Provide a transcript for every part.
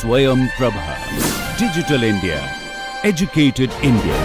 Swayam Prabha. Digital India. Educated India.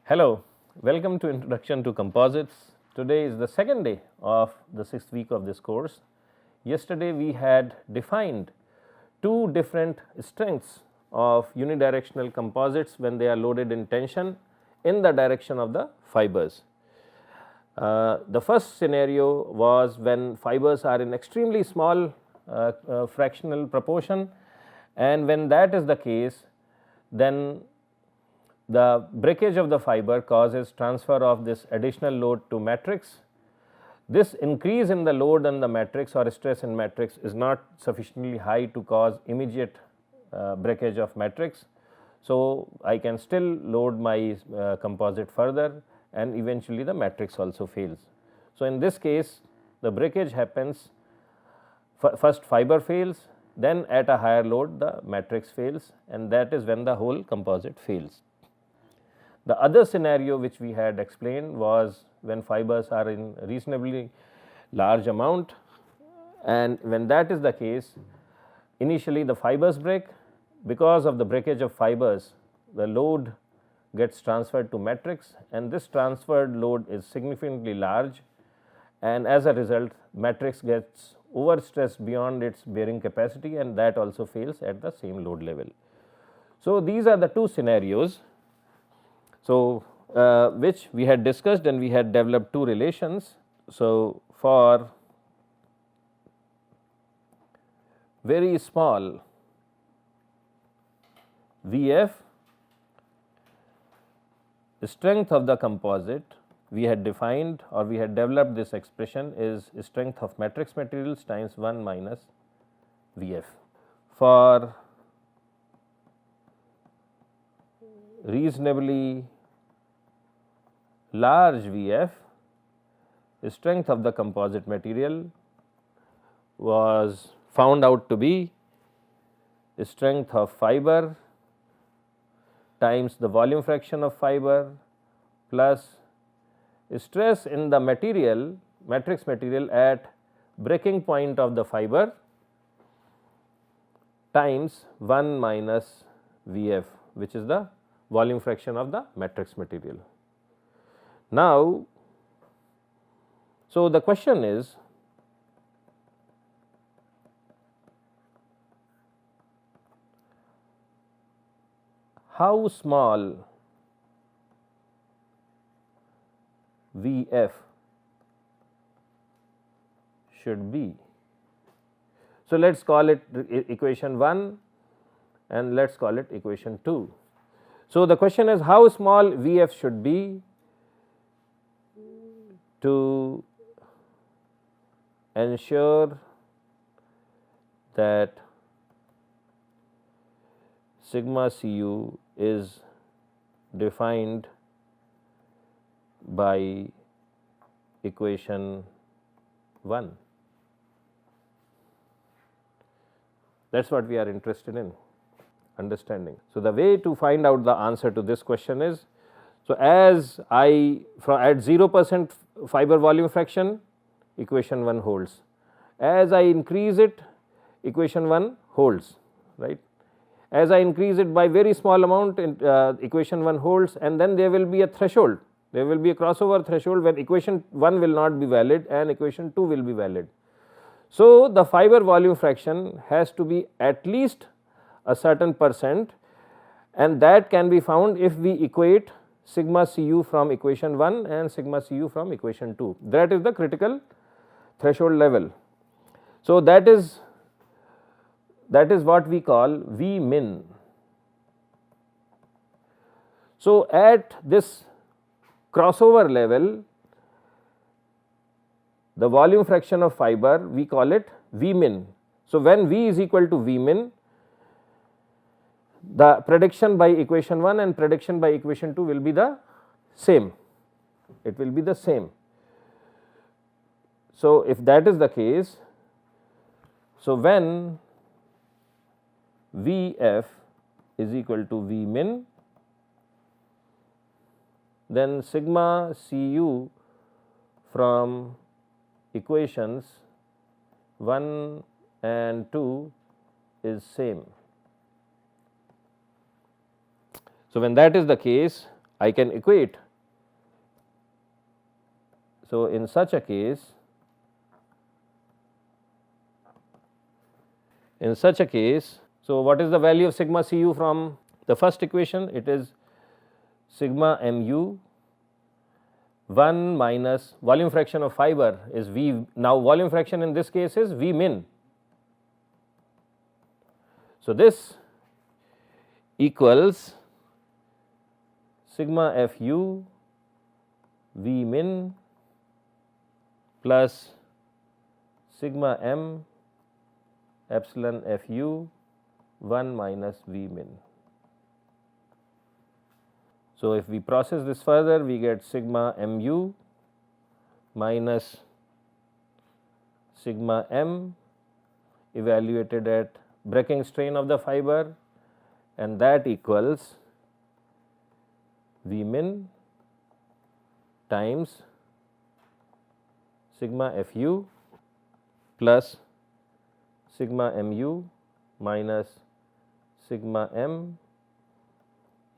Hello, welcome to Introduction to Composites. Today is the second day of the 6th week of this course. Yesterday we had defined two different strengths of unidirectional composites when they are loaded in tension in the direction of the fibers. The first scenario was when fibers are in extremely small fractional proportion, and when that is the case, then the breakage of the fiber causes transfer of this additional load to matrix. This increase in the load on the matrix or stress in matrix is not sufficiently high to cause immediate breakage of matrix. So, I can still load my composite further and eventually the matrix also fails. So, in this case the breakage happens, first fiber fails, then at a higher load the matrix fails, and that is when the whole composite fails. The other scenario which we had explained was when fibers are in reasonably large amount, and when that is the case, initially the fibers break. Because of the breakage of fibers, the load gets transferred to matrix, and this transferred load is significantly large, and as a result matrix gets overstressed beyond its bearing capacity, and that also fails at the same load level. So, these are the two scenarios. So, which we had discussed, and we had developed two relations. So, for very small Vf, the strength of the composite we had defined, or we had developed this expression, is strength of matrix materials times 1 minus Vf. For reasonably large Vf, the strength of the composite material was found out to be the strength of fiber times the volume fraction of fiber plus stress in the material, matrix material at breaking point of the fiber times 1 minus Vf, which is the volume fraction of the matrix material. Now, so the question is, how small Vf should be? So, let us call it equation 1 and let us call it equation 2. So, the question is how small Vf should be to ensure that sigma Cu is defined by equation 1. That is what we are interested in understanding. So, the way to find out the answer to this question is, so as I at 0% fiber volume fraction, equation 1 holds. As I increase it, equation 1 holds, right. As I increase it by very small amount, equation 1 holds, and then there will be a threshold, there will be a crossover threshold where equation 1 will not be valid and equation 2 will be valid. So, the fiber volume fraction has to be at least a certain percent, and that can be found if we equate sigma Cu from equation 1 and sigma Cu from equation 2. That is the critical threshold level. So, that is what we call V min. So, at this crossover level, the volume fraction of fiber we call it V min. So, when V is equal to V min, the prediction by equation 1 and prediction by equation 2 will be the same. it will be the same. So, if that is the case, so when Vf is equal to V min, then sigma Cu from equations 1 and 2 is same. So, when that is the case, I can equate. So, in such a case, so what is the value of sigma Cu from the first equation? It is sigma mu 1 minus volume fraction of fiber is V. Now, volume fraction in this case is V min. So, this equals sigma Fu V min plus sigma m epsilon Fu 1 minus V min. So, if we process this further, we get sigma mu minus sigma m evaluated at breaking strain of the fiber, and that equals V min times sigma Fu plus sigma mu minus sigma m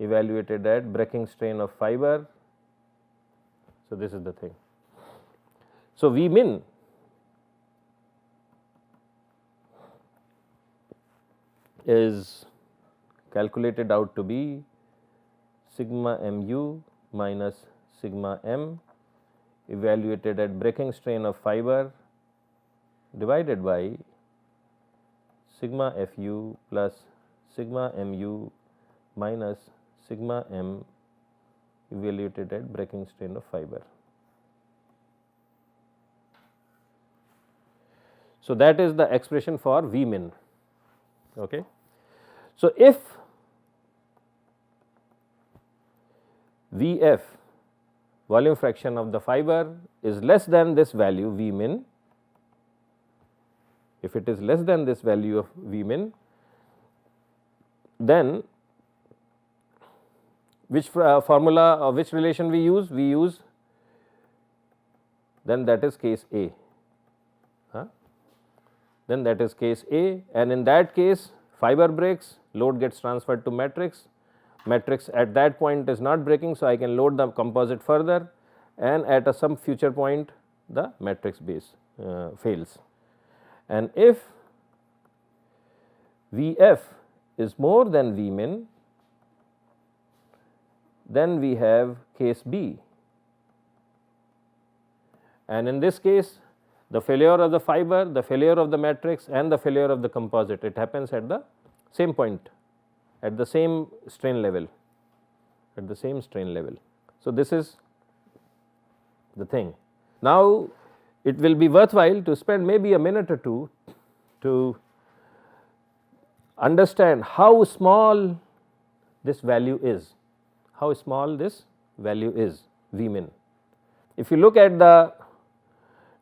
evaluated at breaking strain of fiber. So, this is the thing. So, V min is calculated out to be sigma mu minus sigma m evaluated at breaking strain of fiber divided by sigma Fu plus sigma mu minus sigma m evaluated at breaking strain of fiber. So, that is the expression for V min. Okay. So, if Vf volume fraction of the fiber is less than this value V min, if it is less than this value of V min, then which formula or which relation we use? We use, then that is case A. Then that is case A, and in that case fiber breaks, load gets transferred to matrix. Matrix at that point is not breaking, so I can load the composite further, and at some future point the matrix base fails. And if Vf is more than V min, then we have case B, and in this case the failure of the fiber, the failure of the matrix, and the failure of the composite, it happens at the same point, at the same strain level, So, this is the thing. Now, it will be worthwhile to spend maybe a minute or two to understand how small this value is, V min. If you look at the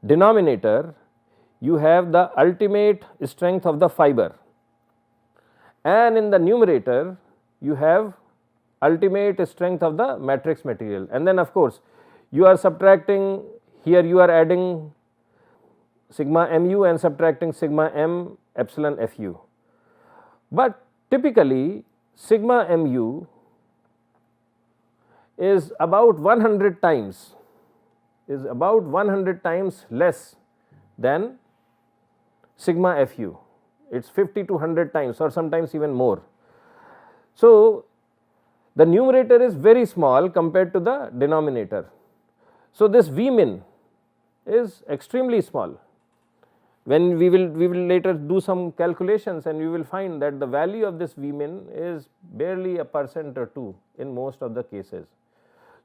denominator, you have the ultimate strength of the fiber, and in the numerator you have ultimate strength of the matrix material, and then of course you are subtracting, here you are adding sigma mu and subtracting sigma m epsilon Fu, but typically sigma mu is about 100 times less than sigma Fu, it is 50 to 100 times or sometimes even more. So, the numerator is very small compared to the denominator. So, this V min is extremely small. When we will later do some calculations, and we will find that the value of this V min is barely a percent or 2 in most of the cases.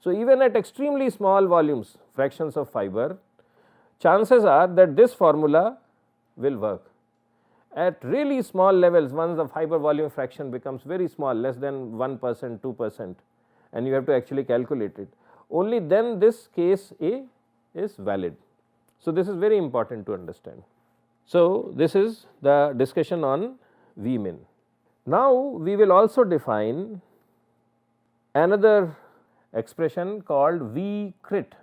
So, even at extremely small volumes, fractions of fiber, chances are that this formula will work. At really small levels, once the fiber volume fraction becomes very small, less than 1%, 2%, and you have to actually calculate it, only then this case A is valid. So, this is very important to understand. So, this is the discussion on V min. Now, we will also define another expression called V crit,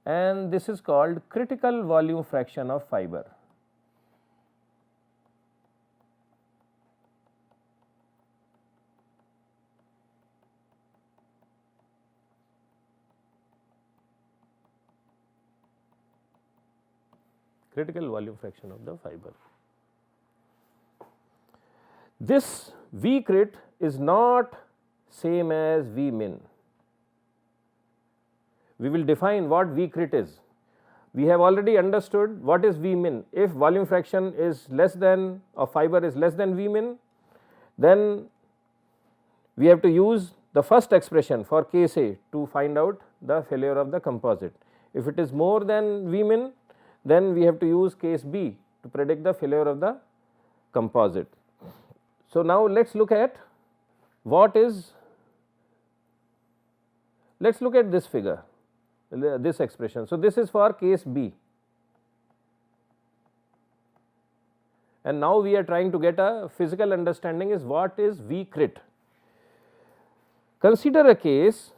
and this is called critical volume fraction of fiber. Critical volume fraction of the fiber. This V crit is not same as V min. We will define what V crit is. We have already understood what is V min. If volume fraction is less than of fiber is less than V min, then we have to use the first expression for case A to find out the failure of the composite. If it is more than V min, then we have to use case B to predict the failure of the composite. So, now let us look at what is, let us look at this figure, this expression. So, this is for case B, and now we are trying to get a physical understanding is what is V crit. Consider a case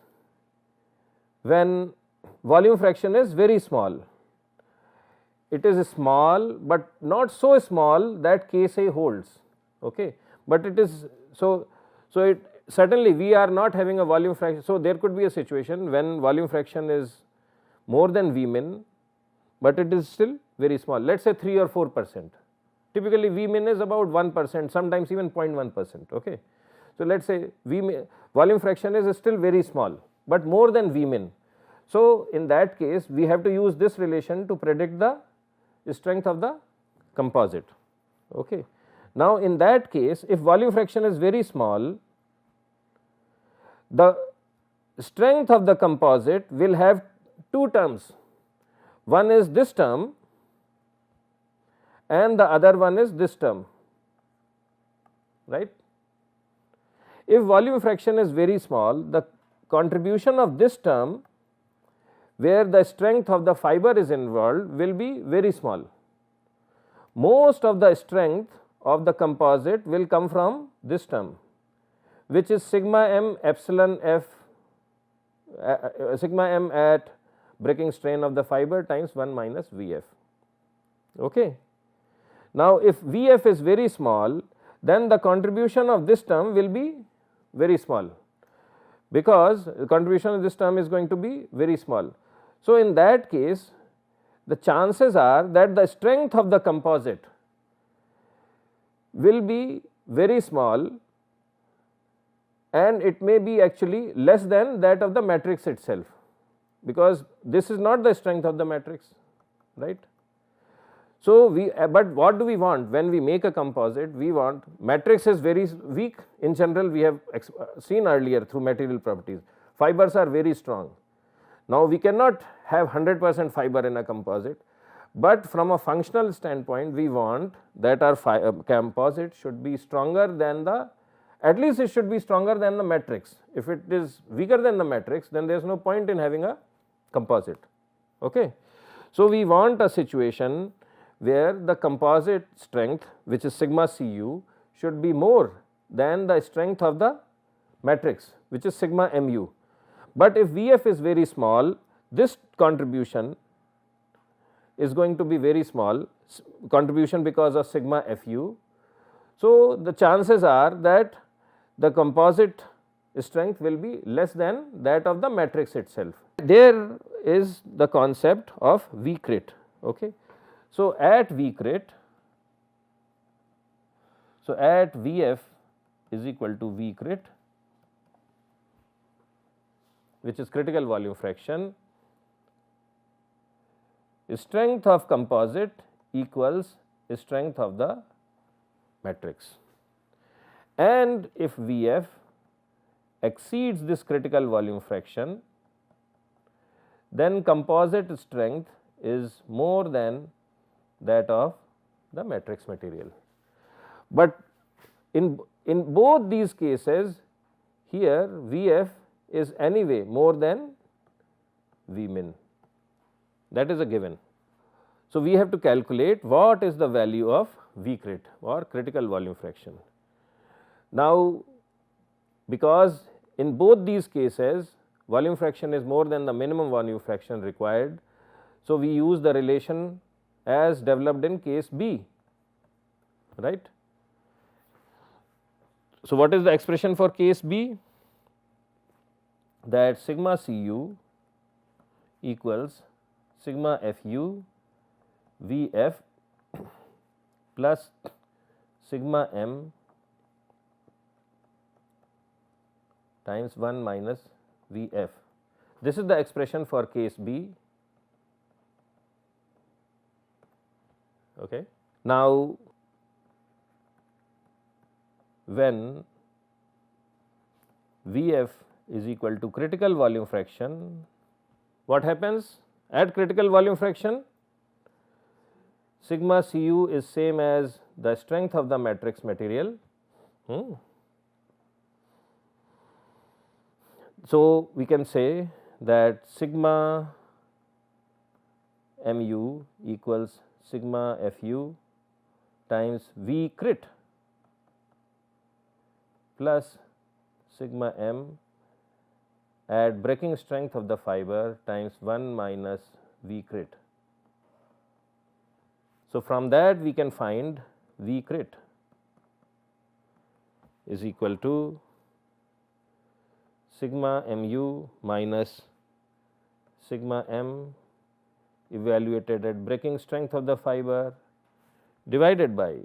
when volume fraction is very small. It is small, but not so small that case A holds, okay. But it is so it certainly we are not having a volume fraction. So, there could be a situation when volume fraction is more than V min, but it is still very small, let us say 3 or 4%. Typically V min is about 1%, sometimes even 0.1%, okay. So, let us say volume fraction is still very small, but more than V min. So, in that case we have to use this relation to predict the strength of the composite, okay. Now, in that case if volume fraction is very small, the strength of the composite will have two terms, one is this term and the other one is this term, right. If volume fraction is very small, the contribution of this term where the strength of the fiber is involved will be very small. Most of the strength of the composite will come from this term, which is sigma m epsilon f, sigma m at breaking strain of the fiber times 1 minus V f, okay. Now, if V f is very small, then the contribution of this term will be very small, because the contribution of this term is going to be very small. So, in that case the chances are that the strength of the composite will be very small, and it may be actually less than that of the matrix itself, because this is not the strength of the matrix, right. So, but what do we want when we make a composite? We want matrix is very weak in general, we have seen earlier through material properties, fibers are very strong. Now, we cannot have 100% fiber in a composite, but from a functional standpoint we want that our composite should be stronger than the, at least it should be stronger than the matrix. If it is weaker than the matrix, then there is no point in having a composite, okay. So, we want a situation where the composite strength, which is sigma Cu, should be more than the strength of the matrix, which is sigma Mu. But if V f is very small, this contribution is going to be very small, contribution because of sigma Fu. So, the chances are that the composite strength will be less than that of the matrix itself. There is the concept of V crit, okay. So, at V crit, so at V f is equal to V crit, which is critical volume fraction, strength of composite equals strength of the matrix, and if V f exceeds this critical volume fraction, then composite strength is more than that of the matrix material. But in both these cases, here V f is anyway more than V min, that is a given. So, we have to calculate what is the value of V crit or critical volume fraction. Now, because in both these cases volume fraction is more than the minimum volume fraction required. So, we use the relation as developed in case B, right. So, what is the expression for case B? That sigma Cu equals sigma Fu Vf plus sigma m times 1 minus Vf. This is the expression for case B. Okay. Now, when Vf is equal to critical volume fraction, what happens at critical volume fraction? Sigma Cu is same as the strength of the matrix material. So, we can say that sigma mu equals sigma Fu times V crit plus sigma m at breaking strength of the fiber times 1 minus V crit. So, from that we can find V crit is equal to sigma mu minus sigma m evaluated at breaking strength of the fiber divided by,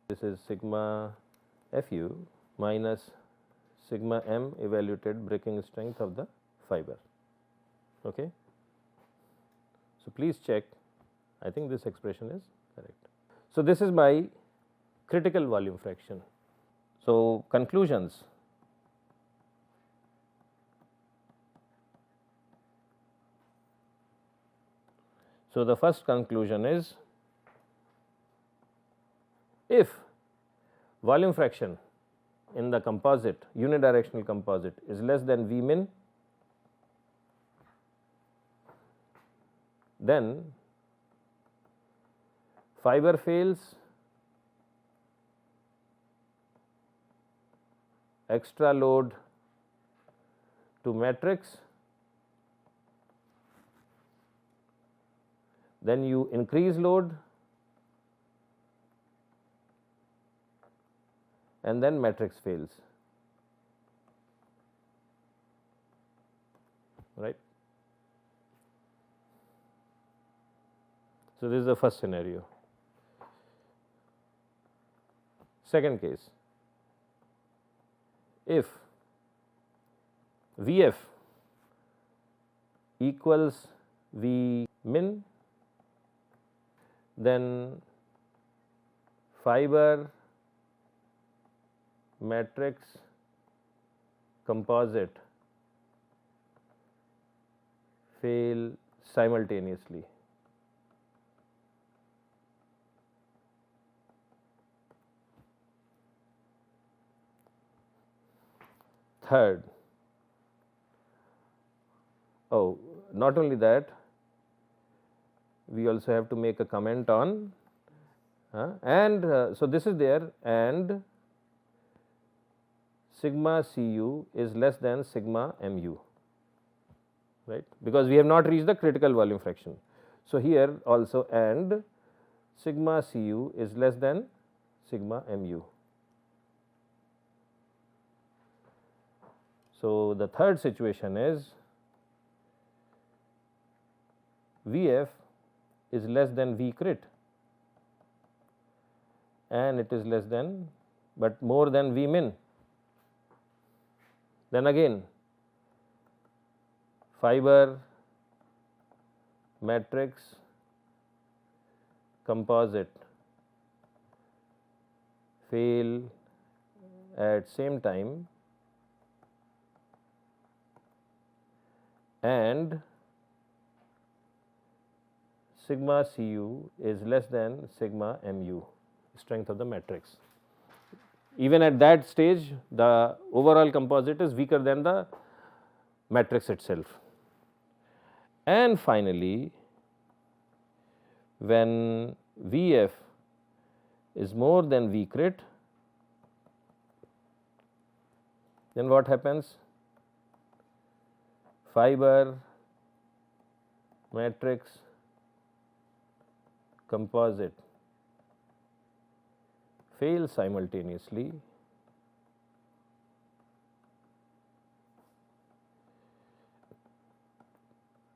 this is sigma Fu minus sigma m evaluated breaking strength of the fiber. Okay. So, please check, I think this expression is correct. So, this is my critical volume fraction. So, conclusions. So, the first conclusion is, if volume fraction in the composite, unidirectional composite is less than V min, then fiber fails, extra load to matrix, then you increase load and then matrix fails, right. So, this is the first scenario. Second case, if Vf equals V min, then fiber, matrix, composite fail simultaneously. Third, not only that, we also have to make a comment on so this is there, and sigma Cu is less than sigma mu, right, because we have not reached the critical volume fraction. So, here also and sigma Cu is less than sigma mu. So, the third situation is Vf is less than V crit and it is less than but more than V min. Then again fiber, matrix, composite fail at same time and sigma Cu is less than sigma mu, strength of the matrix. Even at that stage, the overall composite is weaker than the matrix itself. And finally, when Vf is more than V crit, then what happens? Fiber, matrix, composite fail simultaneously,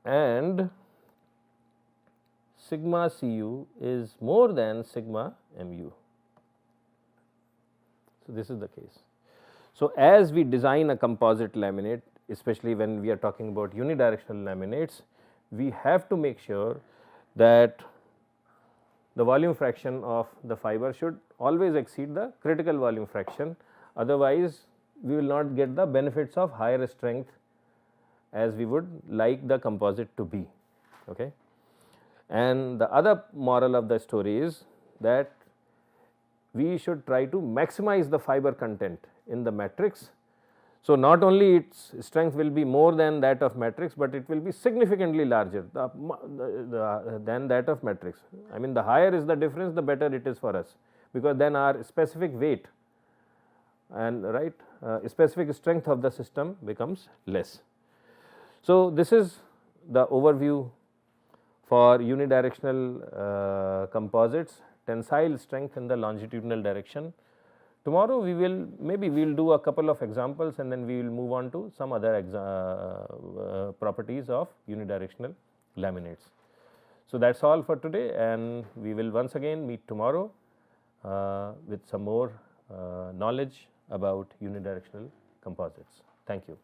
and sigma Cu is more than sigma Mu. So, this is the case. So, as we design a composite laminate, especially when we are talking about unidirectional laminates, we have to make sure that the volume fraction of the fiber should always exceed the critical volume fraction, otherwise we will not get the benefits of higher strength as we would like the composite to be. Okay. And the other moral of the story is that we should try to maximize the fiber content in the matrix. So, not only its strength will be more than that of matrix, but it will be significantly larger than that of matrix. I mean, the higher is the difference, the better it is for us, because then our specific weight and specific strength of the system becomes less. So, this is the overview for unidirectional composites, tensile strength in the longitudinal direction. Tomorrow we will do a couple of examples, and then we will move on to some other properties of unidirectional laminates. So, that is all for today, and we will once again meet tomorrow with some more knowledge about unidirectional composites. Thank you.